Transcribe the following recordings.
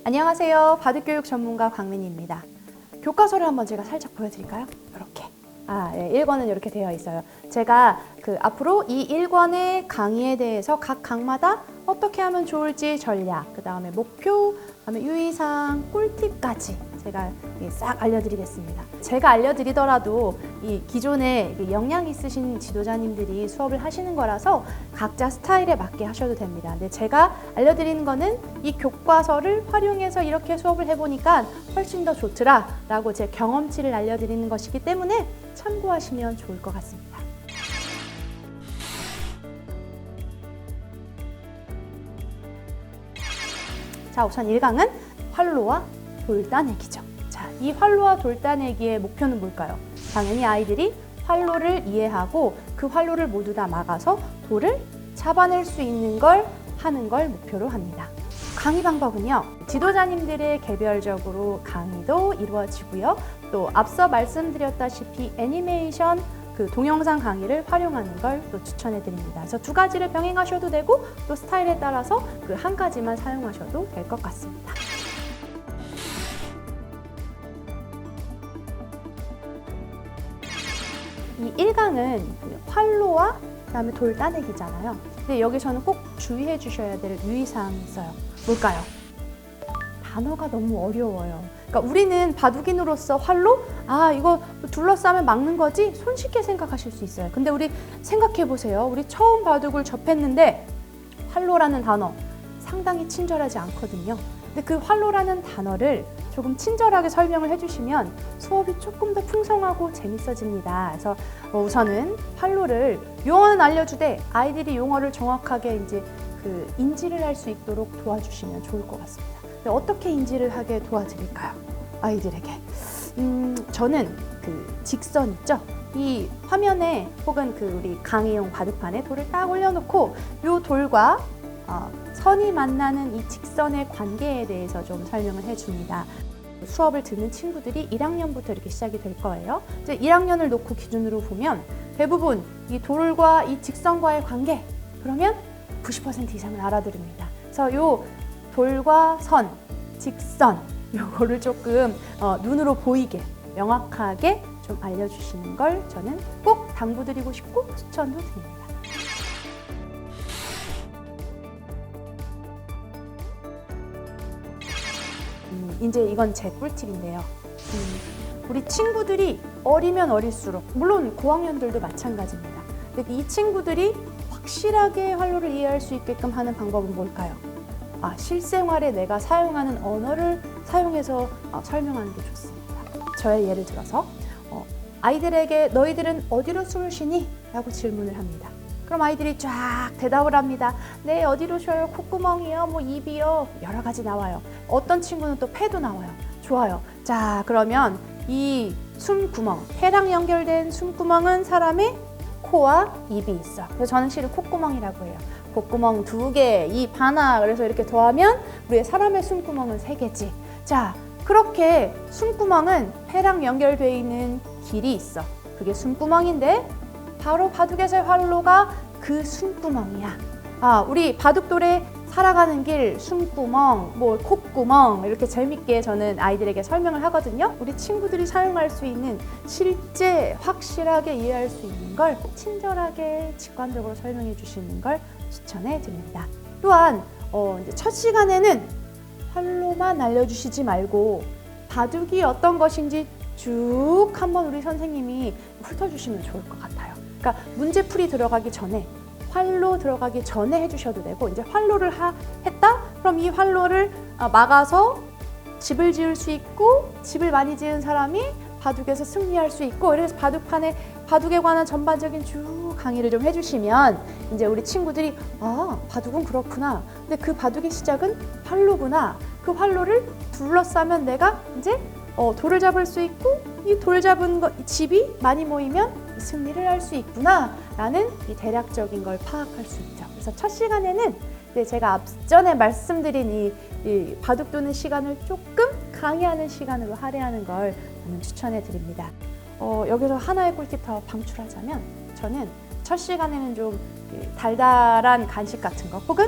안녕하세요. 바둑교육 전문가 광민희입니다. 교과서를 한번 제가 살짝 보여드릴까요? 이렇게. 1권은 이렇게 되어 있어요. 제가 앞으로 이 1권의 강의에 대해서 각 강마다 어떻게 하면 좋을지 전략, 그 다음에 목표, 그 다음에 유의사항, 꿀팁까지 제가 싹 알려드리겠습니다. 제가 알려드리더라도 이 기존에 역량 있으신 지도자님들이 수업을 하시는 거라서 각자 스타일에 맞게 하셔도 됩니다. 근데 제가 알려드리는 거는 이 교과서를 활용해서 이렇게 수업을 해보니까 훨씬 더 좋더라 라고 제 경험치를 알려드리는 것이기 때문에 참고하시면 좋을 것 같습니다. 자, 우선 1강은 활로와 돌따내기죠. 자, 이 활로와 돌따내기의 목표는 뭘까요? 당연히 아이들이 활로를 이해하고 그 활로를 모두 다 막아서 돌을 잡아낼 수 있는 걸 하는 걸 목표로 합니다. 강의 방법은요, 지도자님들의 개별적으로 강의도 이루어지고요. 또 앞서 말씀드렸다시피 애니메이션 동영상 강의를 활용하는 걸 또 추천해 드립니다. 그래서 두 가지를 병행하셔도 되고 또 스타일에 따라서 한 가지만 사용하셔도 될 것 같습니다. 이 1강은 활로와 그다음에 돌따내기잖아요. 근데 여기서는 꼭 주의해 주셔야 될 유의사항이 있어요. 뭘까요? 단어가 너무 어려워요. 그러니까 우리는 바둑인으로서 활로? 이거 둘러싸면 막는 거지? 손쉽게 생각하실 수 있어요. 근데 우리 생각해 보세요. 우리 처음 바둑을 접했는데 활로라는 단어 상당히 친절하지 않거든요. 근데 그 활로라는 단어를 조금 친절하게 설명을 해주시면 수업이 조금 더 풍성하고 재밌어집니다. 그래서 우선은 활로를 용어는 알려주되 아이들이 용어를 정확하게 인지를 할 수 있도록 도와주시면 좋을 것 같습니다. 어떻게 인지를 하게 도와드릴까요? 아이들에게. 저는 직선 있죠? 이 화면에 혹은 우리 강의용 바둑판에 돌을 딱 올려놓고 이 돌과 선이 만나는 이 직선의 관계에 대해서 좀 설명을 해줍니다. 수업을 듣는 친구들이 1학년부터 이렇게 시작이 될 거예요. 이제 1학년을 놓고 기준으로 보면 대부분 이 돌과 이 직선과의 관계, 그러면 90% 이상을 알아들습니다. 그래서 요 돌과 선, 직선, 요거를 조금 눈으로 보이게 명확하게 좀 알려주시는 걸 저는 꼭 당부드리고 싶고 추천도 드립니다. 이제 이건 제 꿀팁인데요. 우리 친구들이 어리면 어릴수록, 물론 고학년들도 마찬가지입니다. 근데 이 친구들이 확실하게 활로를 이해할 수 있게끔 하는 방법은 뭘까요? 실생활에 내가 사용하는 언어를 사용해서 설명하는 게 좋습니다. 저의 예를 들어서 아이들에게 너희들은 어디로 숨을 쉬니? 라고 질문을 합니다. 그럼 아이들이 쫙 대답을 합니다. 네, 어디로 쉬어요? 콧구멍이요? 입이요? 여러 가지 나와요. 어떤 친구는 또 폐도 나와요. 좋아요. 자, 그러면 이 숨구멍, 폐랑 연결된 숨구멍은 사람의 코와 입이 있어. 그래서 저는 실은 콧구멍이라고 해요. 콧구멍 2개, 입 하나. 그래서 이렇게 더하면 우리의 사람의 숨구멍은 3개지. 자, 그렇게 숨구멍은 폐랑 연결되어 있는 길이 있어. 그게 숨구멍인데 바로 바둑에서의 활로가 그 숨구멍이야. 우리 바둑돌에 살아가는 길, 숨구멍, 콧구멍 이렇게 재밌게 저는 아이들에게 설명을 하거든요. 우리 친구들이 사용할 수 있는 실제 확실하게 이해할 수 있는 걸 친절하게 직관적으로 설명해 주시는 걸 추천해 드립니다. 또한 이제 첫 시간에는 활로만 알려주시지 말고 바둑이 어떤 것인지 쭉 한번 우리 선생님이 훑어주시면 좋을 것 같아요. 그러니까 문제풀이 들어가기 전에, 활로 들어가기 전에 해주셔도 되고, 이제 활로를 했다? 그럼 이 활로를 막아서 집을 지을 수 있고, 집을 많이 지은 사람이 바둑에서 승리할 수 있고, 그래서 바둑에 관한 전반적인 쭉 강의를 좀 해주시면 이제 우리 친구들이 바둑은 그렇구나. 근데 그 바둑의 시작은 활로구나. 그 활로를 둘러싸면 내가 이제 돌을 잡을 수 있고, 이 돌 잡은 집이 많이 모이면 승리를 할 수 있구나 라는 이 대략적인 걸 파악할 수 있죠. 그래서 첫 시간에는 제가 앞전에 말씀드린 이 바둑 두는 시간을 조금 강의하는 시간으로 할애하는 걸 저는 추천해 드립니다. 여기서 하나의 꿀팁 더 방출하자면, 저는 첫 시간에는 좀 달달한 간식 같은 거 혹은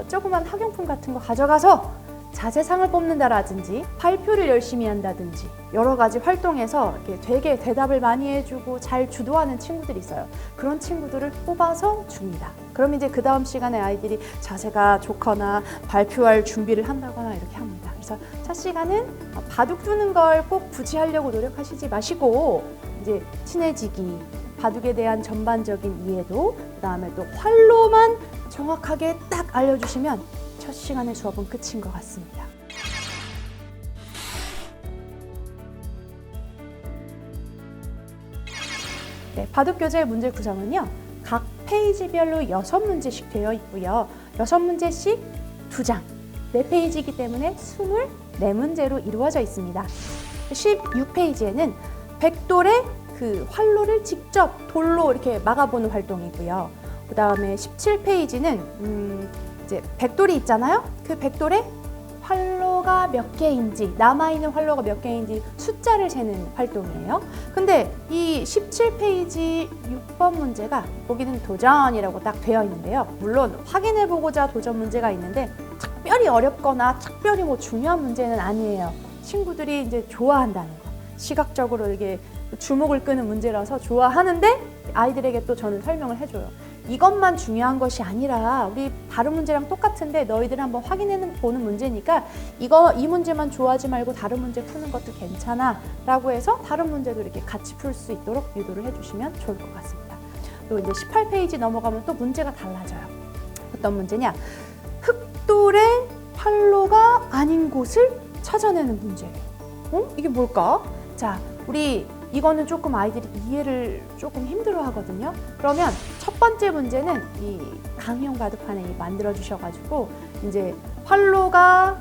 조그만 학용품 같은 거 가져가서 자세상을 뽑는다라든지 발표를 열심히 한다든지 여러 가지 활동에서 이렇게 되게 대답을 많이 해주고 잘 주도하는 친구들이 있어요. 그런 친구들을 뽑아서 줍니다. 그럼 이제 그 다음 시간에 아이들이 자세가 좋거나 발표할 준비를 한다거나 이렇게 합니다. 그래서 첫 시간은 바둑 두는 걸 꼭 굳이 하려고 노력하시지 마시고 이제 친해지기, 바둑에 대한 전반적인 이해도, 그 다음에 또 활로만 정확하게 딱 알려주시면 첫 시간의 수업은 끝인 것 같습니다. 네, 바둑 교재의 문제 구성은요. 각 페이지별로 6문제씩 되어 있고요. 6문제씩 2장, 4페이지이기 때문에 24문제로 이루어져 있습니다. 16페이지에는 백돌의 그 활로를 직접 돌로 이렇게 막아보는 활동이고요. 그 다음에 17페이지는 이제 백돌이 있잖아요. 그 백돌에 활로가 몇 개인지, 남아있는 활로가 몇 개인지 숫자를 세는 활동이에요. 근데 이 17페이지 6번 문제가 보기는 도전이라고 딱 되어 있는데요. 물론 확인해보고자 도전 문제가 있는데 특별히 어렵거나 특별히 뭐 중요한 문제는 아니에요. 친구들이 이제 좋아한다는 거. 시각적으로 이게 주목을 끄는 문제라서 좋아하는데 아이들에게 또 저는 설명을 해줘요. 이것만 중요한 것이 아니라 우리 다른 문제랑 똑같은데 너희들 한번 확인해 보는 문제니까 이 문제만 좋아하지 말고 다른 문제 푸는 것도 괜찮아 라고 해서 다른 문제도 이렇게 같이 풀 수 있도록 유도를 해주시면 좋을 것 같습니다. 또 이제 18페이지 넘어가면 또 문제가 달라져요. 어떤 문제냐? 흑돌의 활로가 아닌 곳을 찾아내는 문제예요. 이게 뭘까? 자, 우리 이거는 조금 아이들이 이해를 조금 힘들어 하거든요. 그러면 첫 번째 문제는 이 강의용 바둑판에 만들어 주셔가지고 이제 활로가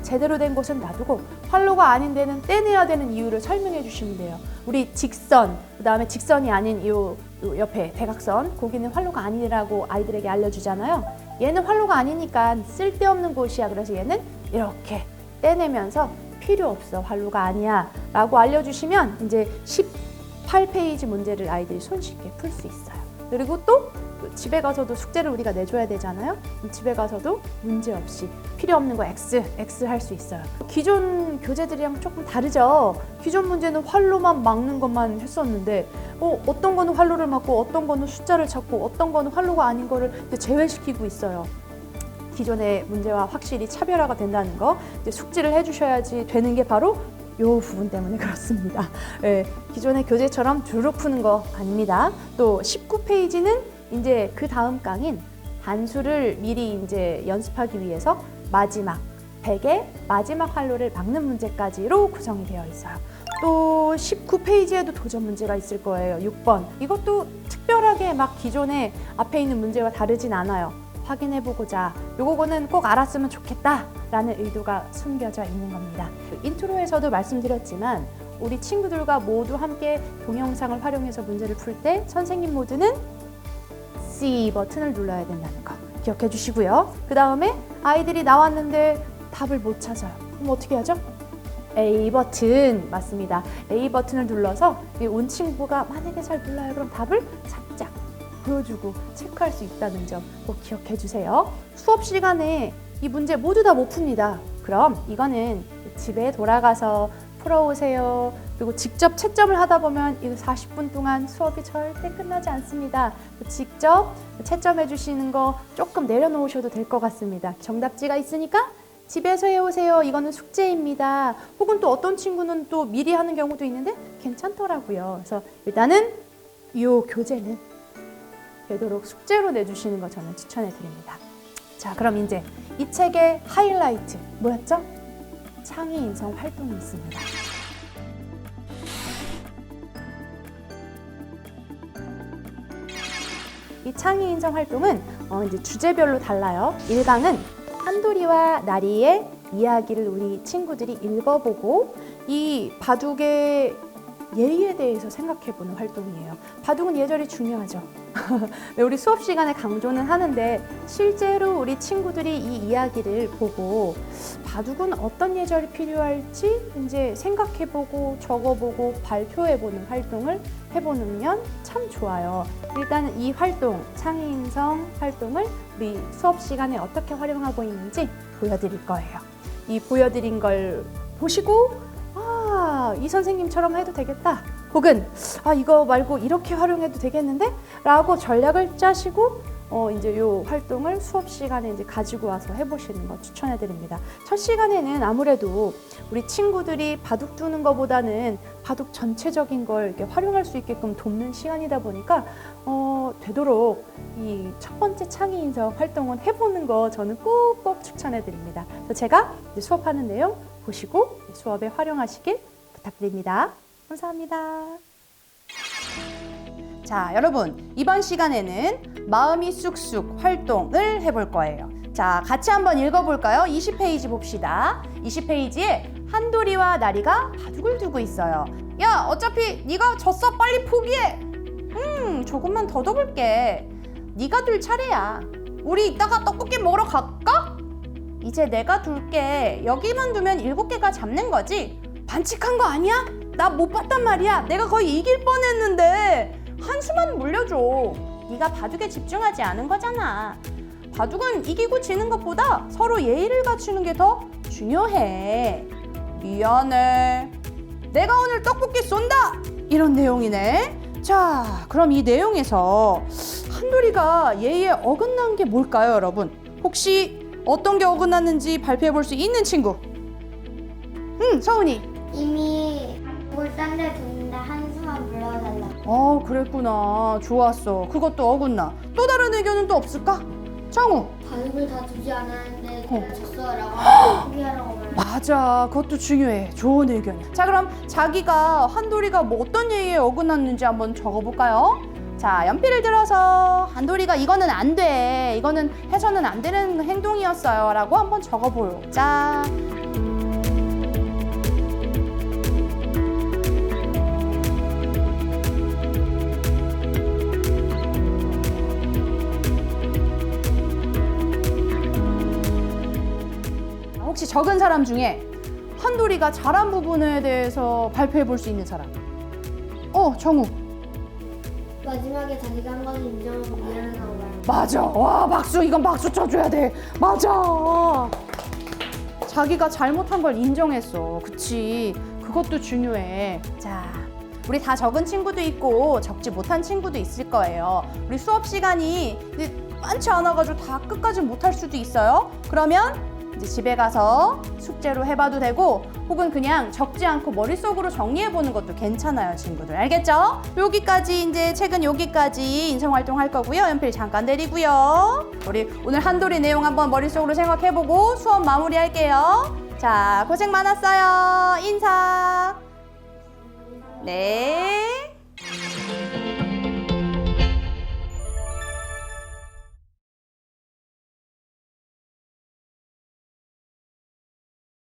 제대로 된 곳은 놔두고 활로가 아닌 데는 떼내야 되는 이유를 설명해 주시면 돼요. 우리 직선, 그 다음에 직선이 아닌 요 옆에 대각선, 거기는 활로가 아니라고 아이들에게 알려주잖아요. 얘는 활로가 아니니까 쓸데없는 곳이야. 그래서 얘는 이렇게 떼내면서 필요 없어, 활로가 아니야 라고 알려주시면 이제 18페이지 문제를 아이들이 손쉽게 풀 수 있어요. 그리고 또 집에 가서도 숙제를 우리가 내줘야 되잖아요. 집에 가서도 문제 없이 필요 없는 거 X 할 수 있어요. 기존 교재들이랑 조금 다르죠. 기존 문제는 활로만 막는 것만 했었는데 어떤 거는 활로를 막고 어떤 거는 숫자를 찾고 어떤 거는 활로가 아닌 거를 제외시키고 있어요. 기존의 문제와 확실히 차별화가 된다는 거, 이제 숙지를 해주셔야지 되는 게 바로 이 부분 때문에 그렇습니다. 네, 기존의 교재처럼 주르륵 푸는 거 아닙니다. 또 19페이지는 이제 그 다음 강인 단수를 미리 이제 연습하기 위해서 마지막 100의 마지막 활로를 막는 문제까지로 구성이 되어 있어요. 또 19페이지에도 도전 문제가 있을 거예요. 6번. 이것도 특별하게 막 기존에 앞에 있는 문제와 다르진 않아요. 확인해보고자 요거는 꼭 알았으면 좋겠다 라는 의도가 숨겨져 있는 겁니다. 인트로에서도 말씀드렸지만 우리 친구들과 모두 함께 동영상을 활용해서 문제를 풀 때 선생님 모드는 C 버튼을 눌러야 된다는 거 기억해 주시고요. 그 다음에 아이들이 나왔는데 답을 못 찾아요. 그럼 어떻게 하죠? A 버튼 맞습니다. A 버튼을 눌러서 온 친구가 만약에 잘 몰라요. 그럼 답을 살짝 보여주고 체크할 수 있다는 점 꼭 기억해 주세요. 수업 시간에 이 문제 모두 다 못 풉니다. 그럼 이거는 집에 돌아가서 풀어오세요. 그리고 직접 채점을 하다 보면 이 40분 동안 수업이 절대 끝나지 않습니다. 직접 채점해 주시는 거 조금 내려놓으셔도 될 것 같습니다. 정답지가 있으니까 집에서 해오세요. 이거는 숙제입니다. 혹은 또 어떤 친구는 또 미리 하는 경우도 있는데 괜찮더라고요. 그래서 일단은 이 교재는 되도록 숙제로 내주시는 거 저는 추천해 드립니다. 자, 그럼 이제 이 책의 하이라이트 뭐였죠? 창의 인성 활동이 있습니다. 이 창의 인성 활동은 이제 주제별로 달라요. 1강은 한돌이와 나리의 이야기를 우리 친구들이 읽어보고 이 바둑의 예의에 대해서 생각해보는 활동이에요. 바둑은 예절이 중요하죠. 우리 수업 시간에 강조는 하는데 실제로 우리 친구들이 이 이야기를 보고 바둑은 어떤 예절이 필요할지 이제 생각해보고 적어보고 발표해보는 활동을 해보면 참 좋아요. 일단은 이 활동, 창의 인성 활동을 우리 수업 시간에 어떻게 활용하고 있는지 보여드릴 거예요. 이 보여드린 걸 보시고 아, 이 선생님처럼 해도 되겠다. 혹은 아, 이거 말고 이렇게 활용해도 되겠는데? 라고 전략을 짜시고 이제 요 활동을 수업 시간에 이제 가지고 와서 해보시는 거 추천해 드립니다. 첫 시간에는 아무래도 우리 친구들이 바둑 두는 것보다는 바둑 전체적인 걸 이렇게 활용할 수 있게끔 돕는 시간이다 보니까 되도록 이 첫 번째 창의 인성 활동은 해보는 거 저는 꼭꼭 추천해 드립니다. 그래서 제가 이제 수업하는 내용 보시고 수업에 활용하시길 부탁드립니다. 감사합니다. 자, 여러분 이번 시간에는 마음이 쑥쑥 활동을 해볼 거예요. 자, 같이 한번 읽어볼까요? 20페이지 봅시다. 20페이지에 한돌이와 나리가 바둑을 두고 있어요. 야, 어차피 네가 졌어. 빨리 포기해. 조금만 더 둬볼게. 네가 둘 차례야. 우리 이따가 떡볶이 먹으러 갈까? 이제 내가 둘게. 여기만 두면 7개가 잡는 거지? 반칙한 거 아니야? 나 못 봤단 말이야. 내가 거의 이길 뻔했는데 한 수만 물려줘. 네가 바둑에 집중하지 않은 거잖아. 바둑은 이기고 지는 것보다 서로 예의를 갖추는 게 더 중요해. 미안해. 내가 오늘 떡볶이 쏜다! 이런 내용이네. 자, 그럼 이 내용에서 한돌이가 예의에 어긋난 게 뭘까요, 여러분? 혹시 어떤 게 어긋났는지 발표해 볼 수 있는 친구? 서은이. 이미 뭘 딴 데 뒀는데 한 수만 불러달라. 그랬구나. 좋았어. 그것도 어긋나. 또 다른 의견은 또 없을까? 정우. 바둑을 다 두지 않았는데 내가 졌어라고 포기하라고 말해. 맞아. 그것도 중요해. 좋은 의견이야. 자, 그럼 자기가 한돌이가 뭐 어떤 예의에 어긋났는지 한번 적어볼까요? 자, 연필을 들어서 한돌이가 이거는 안 돼. 이거는 해서는 안 되는 행동이었어요. 라고 한번 적어보요. 자. 혹시 적은 사람 중에 한돌이가 잘한 부분에 대해서 발표해 볼 수 있는 사람? 정우. 마지막에 자기가 한 거는 인정하고 미안하다고 말해. 맞아. 와, 박수. 이건 박수 쳐줘야 돼. 맞아. 자기가 잘못한 걸 인정했어. 그치. 그것도 중요해. 자, 우리 다 적은 친구도 있고 적지 못한 친구도 있을 거예요. 우리 수업 시간이 많지 않아가지고 다 끝까지 못할 수도 있어요. 그러면 이제 집에 가서 숙제로 해봐도 되고 혹은 그냥 적지 않고 머릿속으로 정리해보는 것도 괜찮아요, 친구들. 알겠죠? 여기까지 이제 책은 여기까지 인성활동 할 거고요. 연필 잠깐 내리고요. 우리 오늘 한돌이 내용 한번 머릿속으로 생각해보고 수업 마무리할게요. 자, 고생 많았어요. 인사. 네.